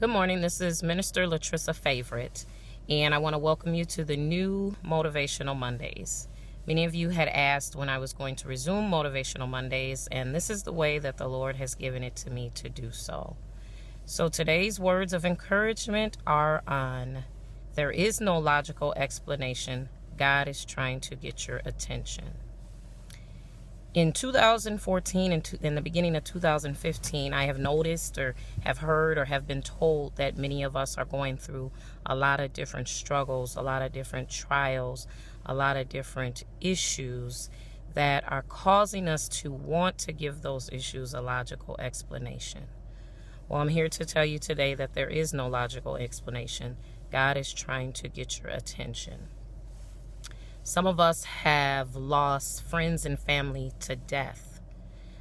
Good morning. This is Minister Latrissa Favorite, and I want to welcome you to the new Motivational Mondays. Many of you had asked when I was going to resume Motivational Mondays, and this is the way that the Lord has given it to me to do so. So today's words of encouragement are on, there is no logical explanation. God is trying to get your attention. In 2014 and in the beginning of 2015, I have noticed or have heard or have been told that many of us are going through a lot of different struggles, a lot of different trials, a lot of different issues that are causing us to want to give those issues a logical explanation. Well, I'm here to tell you today that there is no logical explanation. God is trying to get your attention. Some of us have lost friends and family to death.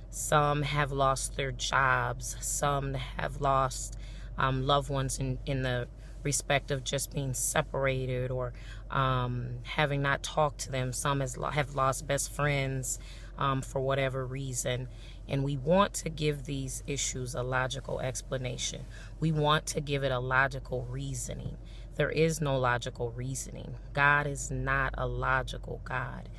Some have lost their jobs. Some have lost loved ones in the respect of just being separated or having not talked to them. Some have lost best friends for whatever reason. And we want to give these issues a logical explanation. We want to give it a logical reasoning. There is no logical reasoning. God is not a logical God.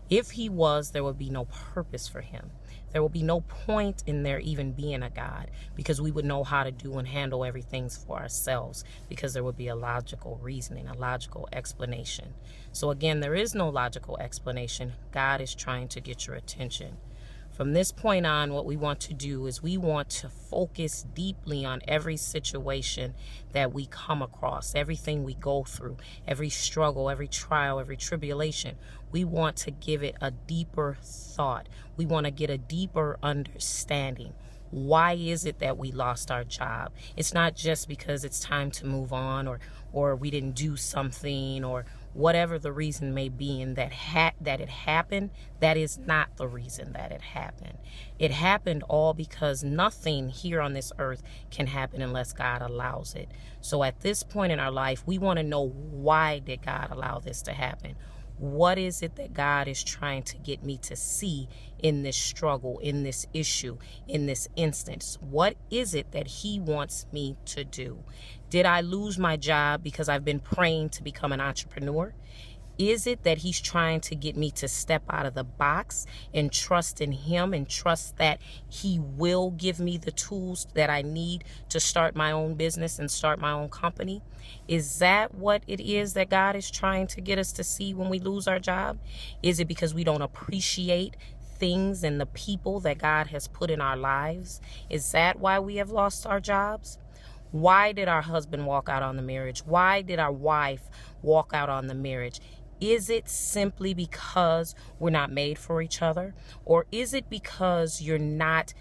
If he was, there would be no purpose for him. There will be no point in there even being a God, because we would know how to do and handle everything for ourselves, because there would be a logical reasoning, a logical explanation. So again, there is no logical explanation. God is trying to get your attention. From this point on, what we want to do is we want to focus deeply on every situation that we come across, everything we go through, every struggle, every trial, every tribulation. We want to give it a deeper thought. We want to get a deeper understanding. Why is it that we lost our job? It's not just because it's time to move on or we didn't do something or whatever the reason may be, and that it happened. That is not the reason that it happened. It happened all because nothing here on this earth can happen unless God allows it. So at this point in our life, we want to know, why did God allow this to happen? What is it that God is trying to get me to see in this struggle, in this issue, in this instance? What is it that he wants me to do? Did I lose my job because I've been praying to become an entrepreneur? Is it that he's trying to get me to step out of the box and trust in him and trust that he will give me the tools that I need to start my own business and start my own company? Is that what it is that God is trying to get us to see when we lose our job? Is it because we don't appreciate things and the people that God has put in our lives? Is that why we have lost our jobs? Why did our husband walk out on the marriage? Why did our wife walk out on the marriage? Is it simply because we're not made for each other? Or is it because you're not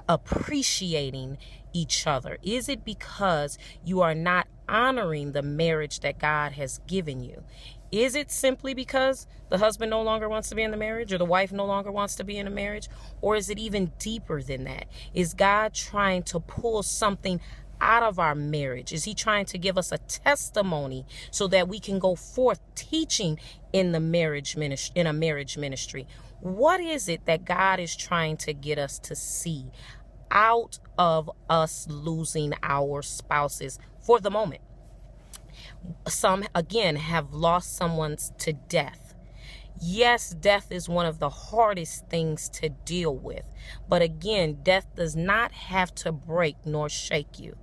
appreciating each other? Is it because you are not honoring the marriage that God has given you? Is it simply because the husband no longer wants to be in the marriage, or the wife no longer wants to be in a marriage? Or is it even deeper than that? Is God trying to pull something out of our marriage? Is he trying to give us a testimony so that we can go forth teaching in the marriage ministry, in a marriage ministry? What is it that God is trying to get us to see out of us losing our spouses for the moment? Some, again, have lost someone to death. Yes, death is one of the hardest things to deal with. But again, death does not have to break nor shake you.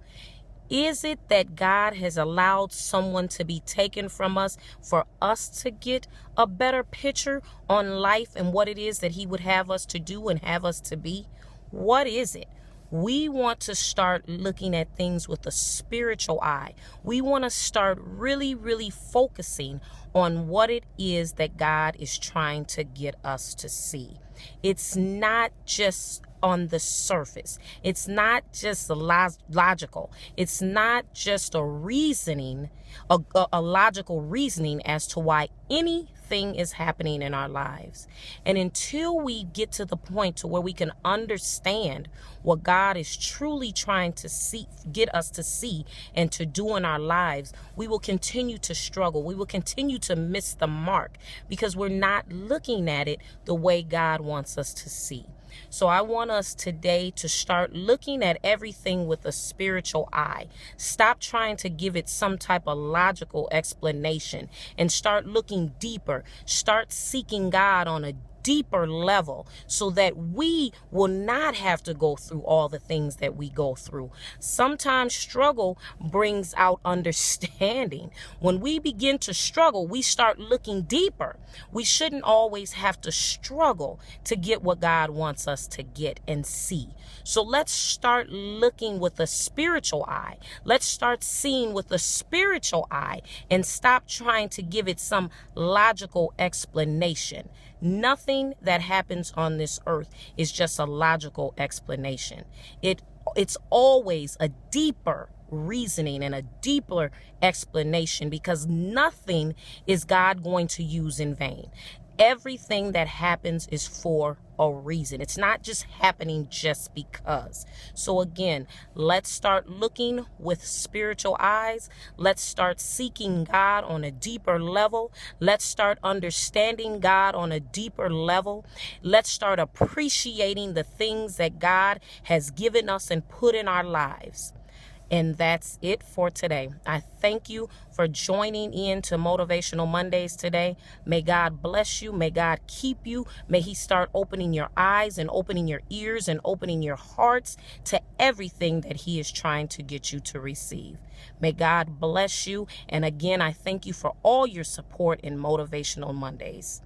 Is it that God has allowed someone to be taken from us for us to get a better picture on life and what it is that he would have us to do and have us to be? What is it? We want to start looking at things with a spiritual eye. We want to start really, really focusing on what it is that God is trying to get us to see. It's not just on the surface. It's not just logical. It's not just a reasoning, a logical reasoning as to why anything is happening in our lives. And until we get to the point to where we can understand what God is truly trying to get us to see and to do in our lives, we will continue to struggle. We will continue to miss the mark because we're not looking at it the way God wants us to see. So I want us today to start looking at everything with a spiritual eye. Stop trying to give it some type of logical explanation and start looking deeper. Start seeking God on a deeper level so that we will not have to go through all the things that we go through. Sometimes struggle brings out understanding. When we begin to struggle, we start looking deeper. We shouldn't always have to struggle to get what God wants us to get and see. So let's start looking with a spiritual eye. Let's start seeing with a spiritual eye and stop trying to give it some logical explanation. Nothing that happens on this earth is just a logical explanation. It's always a deeper reasoning and a deeper explanation, because nothing is God going to use in vain. Everything that happens is for a reason. It's not just happening just because. So again, let's start looking with spiritual eyes. Let's start seeking God on a deeper level. Let's start understanding God on a deeper level. Let's start appreciating the things that God has given us and put in our lives. And that's it for today. I thank you for joining in to Motivational Mondays today. May God bless you. May God keep you. May He start opening your eyes and opening your ears and opening your hearts to everything that He is trying to get you to receive. May God bless you. And again, I thank you for all your support in Motivational Mondays.